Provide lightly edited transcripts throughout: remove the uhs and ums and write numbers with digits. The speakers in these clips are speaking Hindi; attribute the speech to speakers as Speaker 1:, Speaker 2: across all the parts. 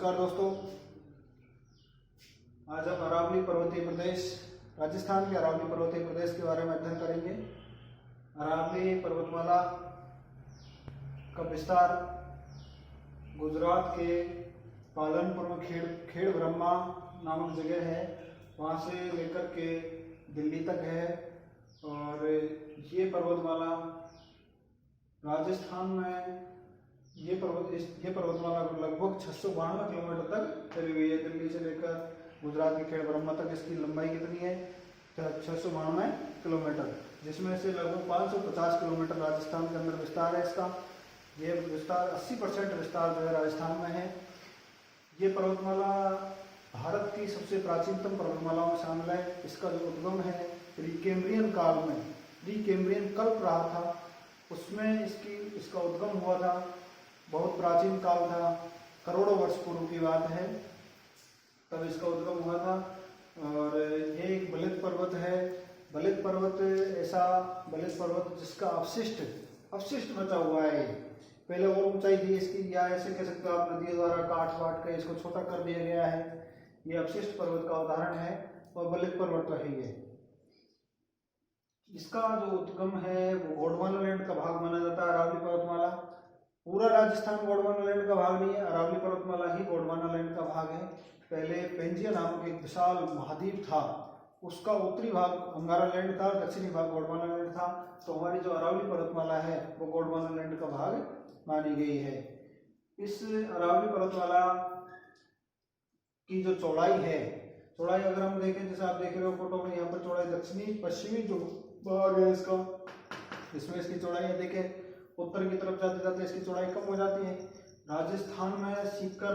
Speaker 1: नमस्कार दोस्तों। आज हम अरावली पर्वतीय प्रदेश राजस्थान के अरावली पर्वतीय प्रदेश के बारे में अध्ययन करेंगे। अरावली पर्वतमाला का विस्तार गुजरात के पालनपुर में खेड़ ब्रह्मा नामक जगह है, वहाँ से लेकर के दिल्ली तक है। और ये पर्वतमाला राजस्थान में ये पर्वतमाला लगभग 692 किलोमीटर तक फैली हुई है। दिल्ली से लेकर गुजरात के खेड़ ब्रह्मा तक इसकी लंबाई कितनी है? 692 किलोमीटर, जिसमें से लगभग 550 किलोमीटर राजस्थान के अंदर विस्तार है इसका। ये विस्तार 80% विस्तार जो है राजस्थान में है। ये पर्वतमाला भारत की सबसे प्राचीनतम पर्वतमालाओं में शामिल है। इसका जो उद्गम है प्रीकेम्ब्रियन काल में, प्रीकेम्ब्रियन कल्प रहा था, उसमें इसका उद्गम हुआ था। बहुत प्राचीन काल था, करोड़ों वर्ष पूर्व की बात है, तब इसका उद्गम हुआ था। और ये एक बलित पर्वत है। बलित पर्वत जिसका अवशिष्ट बचा हुआ है। पहले और ऊंचाई थी इसकी, या ऐसे कह सकते हो आप, नदियों द्वारा काट के इसको छोटा कर दिया गया है। ये अवशिष्ट पर्वत का उदाहरण है और बलित पर्वत तो है ही है। इसका जो उद्गम है वो गोंडवाना का भाग माना जाता है। अरावली पर्वतमाला पूरा राजस्थान गोंडवाना का भाग नहीं है, अरावली पर्वतमाला ही गोंडवाना का भाग है। पहले पेंजिया नामक एक विशाल महाद्वीप था, उसका उत्तरी भाग अंगारा लैंड था, दक्षिणी भाग गोंडवाना लैंड था। तो हमारी जो अरावली पर्वतमाला है वो गोंडवाना लैंड का भाग मानी गई है। इस अरावली पर्वतमाला की जो चौड़ाई अगर हम देखें, जैसे आप देख रहे हो फोटो में, यहाँ पर चौड़ाई दक्षिणी पश्चिमी जो भाग है इसका, इसमें इसकी चौड़ाई है। देखें उत्तर की तरफ जाते जाते इसकी चौड़ाई कम हो जाती है। राजस्थान में सीकर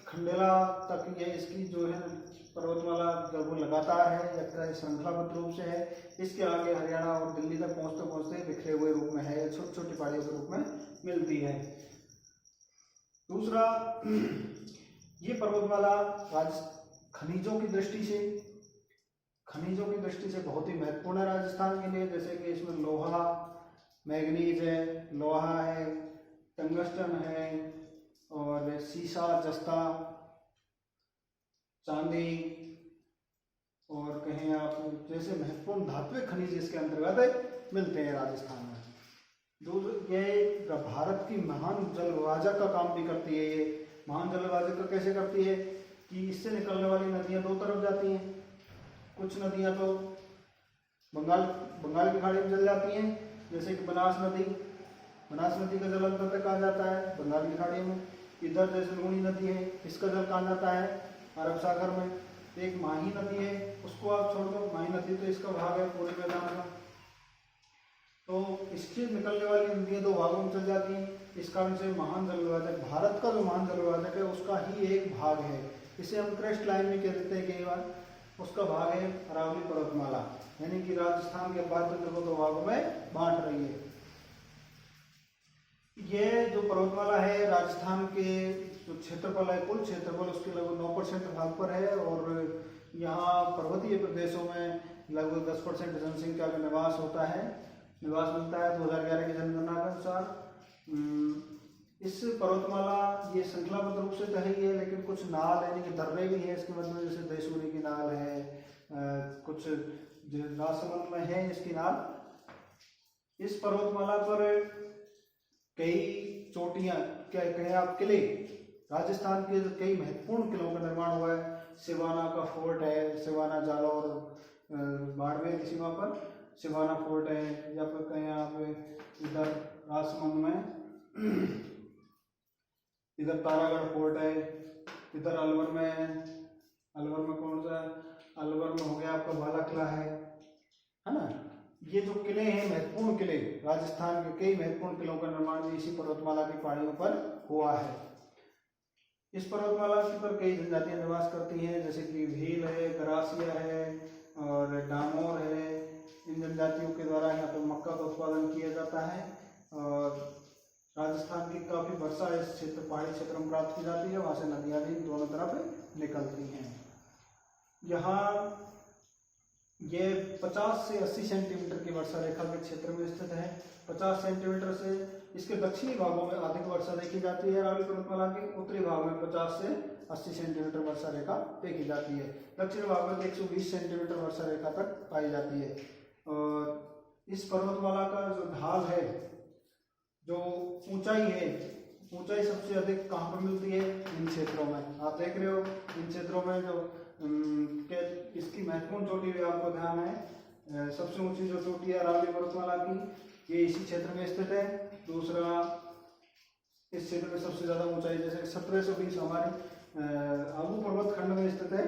Speaker 1: खंडेला तक ये इसकी जो है पर्वतमाला जब वो लगातार है, या श्रृंखलाबद्ध रूप से है। इसके आगे हरियाणा और दिल्ली तक पहुंचते पहुंचते बिखरे हुए रूप में है, छोटी छोटी पहाड़ियों के रूप में मिलती है। दूसरा, ये पर्वतमाला खनिजों की दृष्टि से बहुत ही महत्वपूर्ण है राजस्थान के लिए। जैसे कि इसमें लोहा, मैग्नीज है, लोहा है, टंगस्टन है, और सीसा, जस्ता, चांदी, और कहें आप जैसे महत्वपूर्ण धात्विक खनिज इसके अंतर्गत मिलते हैं राजस्थान में। ये भारत की महान जलविभाजक का काम भी करती है। ये महान जलविभाजक का कैसे करती है कि इससे निकलने वाली नदियां दो तरफ जाती हैं। कुछ नदियां तो बंगाल की खाड़ी में चल जाती हैं, जैसे कि बनास नदी का जल अंतर तक आ जाता है बंगाल की खाड़ी में। इधर जैसे लूणी नदी है, इसका जल कहाँ जाता है? अरब सागर में। एक माही नदी है, उसको आप छोड़ दो, माही नदी तो इसका भाग है पूरे मैदान का। तो इससे निकलने वाली नदियां दो भागों में चल जाती हैं। इस कारण से महान जलविभाजक, भारत का जो महान जलविभाजक है उसका ही एक भाग है। इसे हम क्रेस्ट लाइन में कह देते हैं कई बार। उसका भाग है अरावली पर्वतमाला, यानी कि राजस्थान के बाध्यता को दो भागों में बांट रही है। ये जो पर्वतमाला है राजस्थान के जो क्षेत्रफल है, कुल क्षेत्रफल उसके लगभग 9% भाग पर है। और यहाँ पर्वतीय प्रदेशों में लगभग 10% जनसंख्या का निवास मिलता है 2011 की जनगणना के अनुसार। इस पर्वतमाला ये श्रृंखलाबद्ध रूप से तो है ही है, लेकिन कुछ नाल यानी कि दर्रे भी है इसके मध्य में, जैसे देशूरी की नाल है, कुछ राजसमंद में है इसकी नाल। इस पर्वतमाला पर कई चोटियां, क्या कहें आप, किले, राजस्थान के कई महत्वपूर्ण किलों का निर्माण हुआ है। सिवाना का फोर्ट है, सिवाना, जालौर, बाड़मेर की सीमा पर सिवाना फोर्ट है। या फिर कहें आप इधर राजसमंद में इधर तारागढ़ फोर्ट है। इधर अलवर में कौन सा? अलवर में हो गया आपका भाला किला है ना। ये जो किले हैं, महत्वपूर्ण किले, राजस्थान के कई महत्वपूर्ण किलों का निर्माण भी इसी पर्वतमाला की पहाड़ियों पर हुआ है। इस पर्वतमाला पर कई जनजातियां निवास करती हैं, जैसे कि भील है, गरासिया है और डामोर है। इन जनजातियों के द्वारा यहाँ पर मक्का का उत्पादन किया जाता है। और राजस्थान की काफी वर्षा इस पहाड़ी क्षेत्र में प्राप्त की जाती है। वहां से नदियां भी दोनों तरफ निकलती हैं। यहाँ ये 50 से 80 सेंटीमीटर की वर्षा रेखा के क्षेत्र में स्थित है। 50 सेंटीमीटर से इसके दक्षिणी भागों में अधिक वर्षा देखी जाती है अरावली पर्वतमाला के, उत्तरी भाग में 50 से 80 सेंटीमीटर वर्षा रेखा देखी जाती है। दक्षिण भाग में 120 सेंटीमीटर वर्षा रेखा तक पाई जाती है। और इस पर्वतमाला का जो ढाल है, जो ऊंचाई है, ऊंचाई सबसे अधिक कहाँ पर मिलती है? इन क्षेत्रों में। आप देख रहे हो इन क्षेत्रों में जो इसकी महत्वपूर्ण चोटी भी आपको ध्यान है, सबसे ऊंची जो चोटी है अरावली पर्वतमाला की, ये इसी क्षेत्र में स्थित है। दूसरा, इस क्षेत्र में सबसे ज्यादा ऊंचाई जैसे 1720 हमारे आबू पर्वत खंड में स्थित है।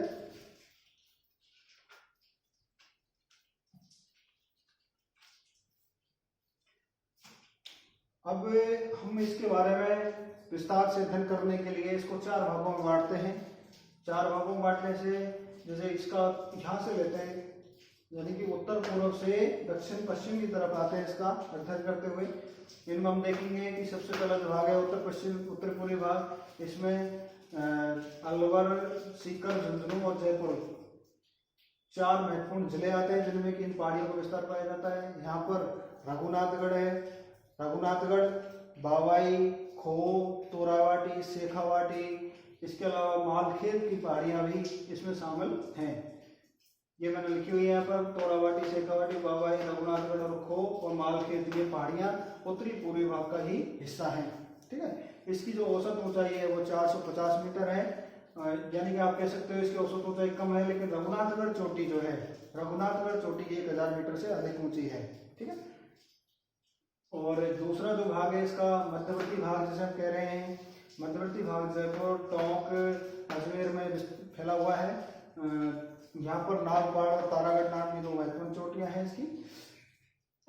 Speaker 1: अब हम इसके बारे में विस्तार से अध्ययन करने के लिए इसको 4 भागों में बांटते हैं। 4 भागों में बांटने से, जैसे इसका यहाँ से लेते हैं, यानी कि उत्तर पूर्व से दक्षिण पश्चिम की तरफ आते हैं इसका अध्ययन करते हुए। इनमें हम देखेंगे कि सबसे पहला जो भाग है उत्तर पश्चिम, उत्तर पूर्वी भाग, इसमें अलवर, सीकर, झुंझुनू और जयपुर 4 महत्वपूर्ण जिले आते हैं, जिनमें कि इन पहाड़ियों का विस्तार पाया जाता है। यहाँ पर रघुनाथगढ़ है, रघुनाथगढ़, बावाई, खो, तोरावाटी, शेखावाटी, इसके अलावा मालखेत की पहाड़ियां भी इसमें शामिल हैं। ये मैंने लिखी हुई है यहाँ पर, तोरावाटी, शेखावाटी, बावाई, रघुनाथगढ़ और खो और मालखेत, ये पहाड़ियां उत्तरी पूर्वी भाग का ही हिस्सा हैं। ठीक है। इसकी जो औसत ऊंचाई है वो 450 मीटर है, यानी कि आप कह सकते हो इसकी औसत ऊंचाई कम है, लेकिन रघुनाथगढ़ चोटी जो है, रघुनाथगढ़ चोटी 1000 मीटर से अधिक ऊंची है। ठीक है। और दूसरा जो भाग है इसका मध्यवर्ती भाग, जैसे हम कह रहे हैं, मध्यवर्ती भाग जयपुर, टोंक, अजमेर में फैला हुआ है। यहाँ पर नागपाड़ और तारागढ़ नाम की 2 महत्वपूर्ण चोटियां हैं इसकी,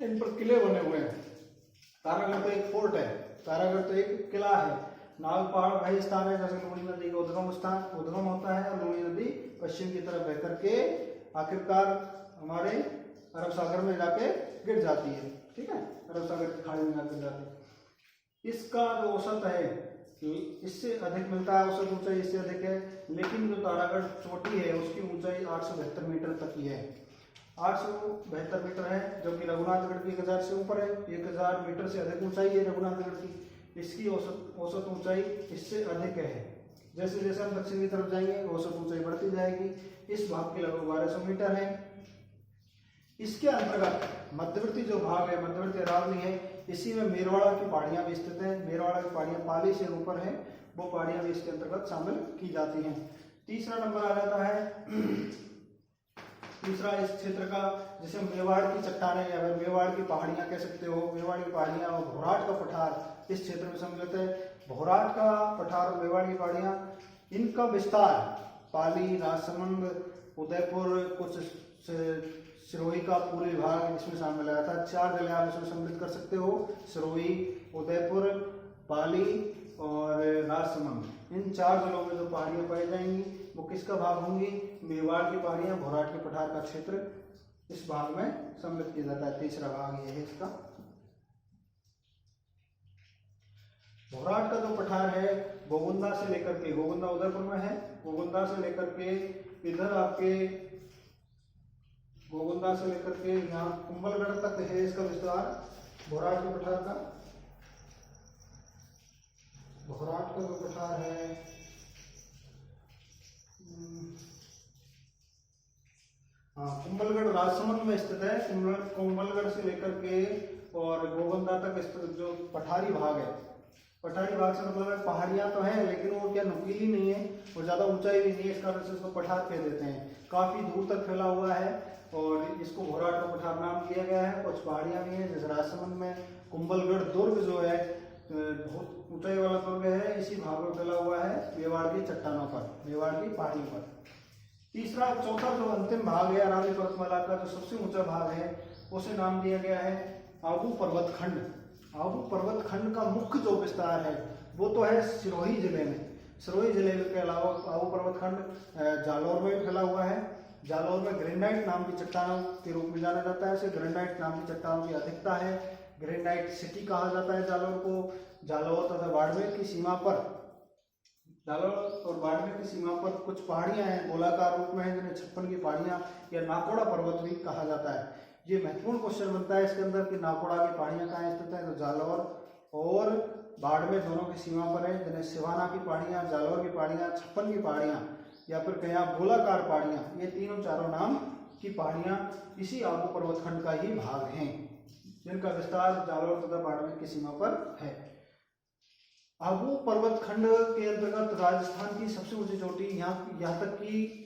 Speaker 1: इन पर किले बने हुए हैं। तारागढ़ तो एक फोर्ट है, तारागढ़ तो एक किला है। नागपाड़ वही स्थान है जैसे लूणी नदी का उद्गम होता है, और लूणी नदी पश्चिम की तरफ बह करके आखिरकार हमारे अरब सागर में जाके गिर जाती है। ठीक है, अरब सागर की खाड़ी में जाकर जाती है। इसका जो औसत है इससे अधिक मिलता है, औसत ऊंचाई इससे अधिक है, लेकिन जो तारागढ़ चोटी है उसकी ऊंचाई 872 मीटर तक की है। 872 मीटर है, जो कि रघुनाथगढ़ की 1000 से ऊपर है। 1000 मीटर से अधिक ऊंचाई है रघुनाथगढ़ की। इसकी औसत ऊंचाई इससे अधिक है। जैसे जैसे हम दक्षिण की तरफ जाएंगे औसत ऊंचाई बढ़ती जाएगी। इस भाग की लगभग 1200 मीटर है। इसके अंतर्गत मध्यवर्ती जो भाग है, मध्यवर्ती अरावली है, इसी में मेरवाड़ा की पहाड़ियां भी स्थित है। मेरवाड़ा की पहाड़ियां पाली से ऊपर है, वो पहाड़ियां भी इसके अंतर्गत शामिल की जाती हैं। तीसरा नंबर आ जाता है, तीसरा इस क्षेत्र का, जिसे मेवाड़ की चट्टानें या मेवाड़ की पहाड़ियां कह सकते हो, मेवाड़ की पहाड़ियां और भोराट का पठार इस क्षेत्र में सम्मिलित है। भोराट का पठार और मेवाड़ की पहाड़ियां, इनका विस्तार पाली, राजसमंद, उदयपुर, कुछ सिरोही का पूरे भाग इसमें शामिल है। अर्थात 4 जिले आप इसमें सम्मिलित कर सकते हो, सिरोही, उदयपुर, पाली और राजसमंद। इन 4 जिलों में जो पहाड़ियां पाई जाएंगी वो किसका भाग होंगी? मेवाड़ की पहाड़ियां, भोराट के पठार का क्षेत्र इस भाग में सम्मिलित किया जाता है। तीसरा भाग ये है इसका। भोराट का जो पठार है गोगुंदा से लेकर के, गोगुंदा उदयपुर में है, गोगुंदा से लेकर के इधर आपके गोगुंदा से लेकर के यहाँ कुंभलगढ़ तक है इसका विस्तार भोराट के पठार का। भोराट का जो पठार है कुंभलगढ़ राजसमंद में स्थित है। कुंभलगढ़ से लेकर के और गोगुंदा तक स्थित जो पठारी भाग है, पठारी भाग से मतलब पहाड़ियां तो हैं लेकिन वो क्या नुकीली नहीं है और ज्यादा ऊंचाई भी नहीं है, इस कारण से इसको पठार कह देते हैं। काफी दूर तक फैला हुआ है और इसको भोराट का पठार नाम दिया गया है। कुछ पहाड़ियां भी हैं, जैसे राजसमंद में कुंभलगढ़ दुर्ग जो है बहुत ऊंचाई वाला दुर्ग है, इसी भाग में फैला हुआ है मेवाड़ की चट्टानों पर, मेवाड़ की पहाड़ियों पर। तीसरा चौथा जो अंतिम भाग है अरावली पर्वतमाला का, जो सबसे ऊंचा भाग है, उसे नाम दिया गया है आबू पर्वत खंड। आबू पर्वत खंड का मुख्य जो विस्तार है वो तो है सिरोही जिले में। सिरोही जिले के अलावा आबू पर्वत खंड जालौर में फैला हुआ है। जालौर में ग्रेनाइट नाम की चट्टानों के रूप में जाना जाता है। इसे ग्रेनाइट नाम की चट्टानों की अधिकता है। ग्रेनाइट सिटी कहा जाता है जालौर को। जालौर तथा बाड़मेर की सीमा पर, जालौर और बाड़मेर की सीमा पर कुछ पहाड़ियां हैं गोलाकार रूप में है, जिन्हें 56 की पहाड़ियां या नाकोड़ा पर्वत भी कहा जाता है। ये महत्वपूर्ण क्वेश्चन बनता है इसके अंदर कि नाकोड़ा की पहाड़ियां कहाँ स्थित है, तो जालौर और बाड़मेर दोनों की सीमा पर है, जिन्हें सिवाना की पहाड़ियाँ, जालौर की पहाड़ियाँ, छप्पन की पहाड़ियाँ या फिर कहीं आप गोलाकार पहाड़ियाँ, ये तीनों चारों नाम की पहाड़ियाँ इसी आबू पर्वतखंड का ही भाग हैं, जिनका विस्तार जालौर तथा बाड़मेर की सीमा पर है। आबू पर्वतखंड के अंतर्गत राजस्थान की सबसे ऊंची चोटी, यहाँ तक कि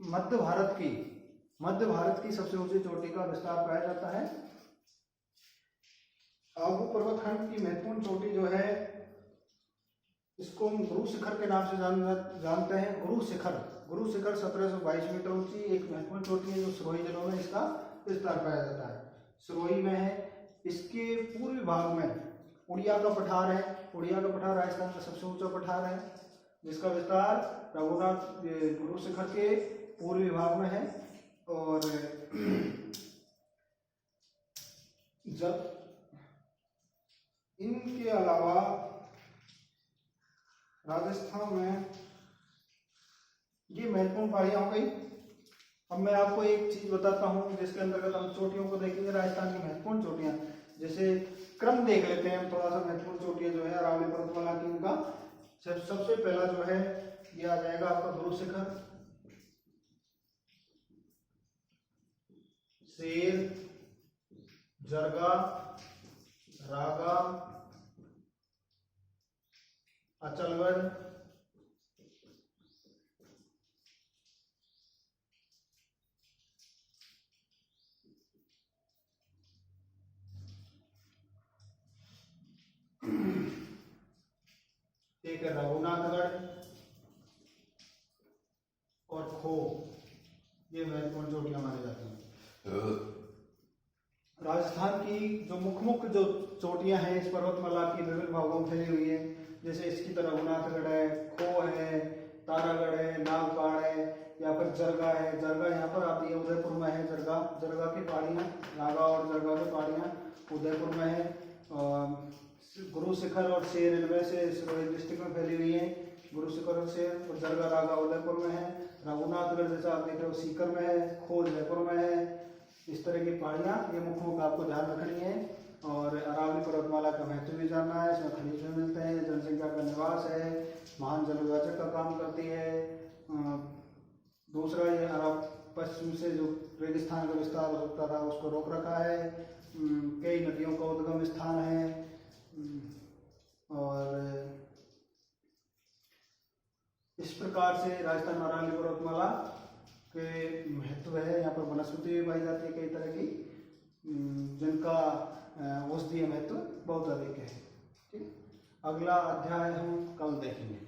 Speaker 1: मध्य भारत की सबसे ऊंची चोटी का विस्तार पाया जाता है। आबू पर्वतखंड की महत्वपूर्ण चोटी जो है, इसको हम गुरु शिखर के नाम से जानते हैं। गुरु शिखर 1722 मीटर ऊंची एक महत्वपूर्ण चोटी है, जो सिरोही जिलों में इसका विस्तार पाया जाता है। सिरोही में है। इसके पूर्वी भाग में उड़िया का पठार है। उड़िया का पठार राजस्थान का सबसे ऊंचा पठार है, जिसका विस्तार रघुनाथ गुरु शिखर के पूर्वी भाग में है। और जब इनके अलावा राजस्थान में ये महत्वपूर्ण पहाड़ियां हो गई। अब मैं आपको एक चीज बताता हूं, जिसके अंतर्गत हम चोटियों को देखेंगे, राजस्थान की महत्वपूर्ण चोटियां। जैसे क्रम देख लेते हैं हम थोड़ा सा। महत्वपूर्ण चोटियां जो है अरावली पर्वतमाला की, इनका सबसे पहला जो है ये आ जाएगा आपका गुरु शिखर, शेर, जरगा, रागा, अचलगढ़, एक है रघुनाथगढ़ और खो। ये महत्वपूर्ण चोटियां मानी जाती हैं। राजस्थान की जो मुख्य जो चोटियां हैं इस पर्वतमाला की विभिन्न भागों में फैली हुई है। जैसे इसकी तरह रघुनाथगढ़ है, खो है, तारागढ़ है, नागपाड़ है, या फिर जरगा है। जरगा यहाँ पर आती है, उदयपुर में है। जरगा की पहाड़ियाँ, नागा और जरगा की पहाड़ियाँ उदयपुर में है। गुरु शिखर और शेर इनमें से सिरोही डिस्ट्रिक्ट में फैली हुई है। गुरु शिखर और शेर और जरगा रागा उदयपुर में है। रघुनाथगढ़ जैसा आप देख रहे हो सीकर में है, खो जयपुर में है। इस तरह की पहाड़ियाँ ये मुख्य आपको ध्यान रखनी है। और अरावली पर्वतमाला का महत्व भी जानना है। इसमें खनिज भी मिलते हैं, जनसंख्या का निवास है, महान जलविभाजक का काम करती है। दूसरा, ये पश्चिम से जो रेगिस्तान का विस्तार हो सकता था उसको रोक रखा है। कई नदियों का उद्गम स्थान है। और इस प्रकार से राजस्थान अरावली पर्वतमाला के महत्व है। यहाँ पर वनस्पति भी पाई जाती है कई तरह की, जिनका औषधीय महत्व बहुत अधिक है। ठीक, अगला अध्याय हम कल देखेंगे।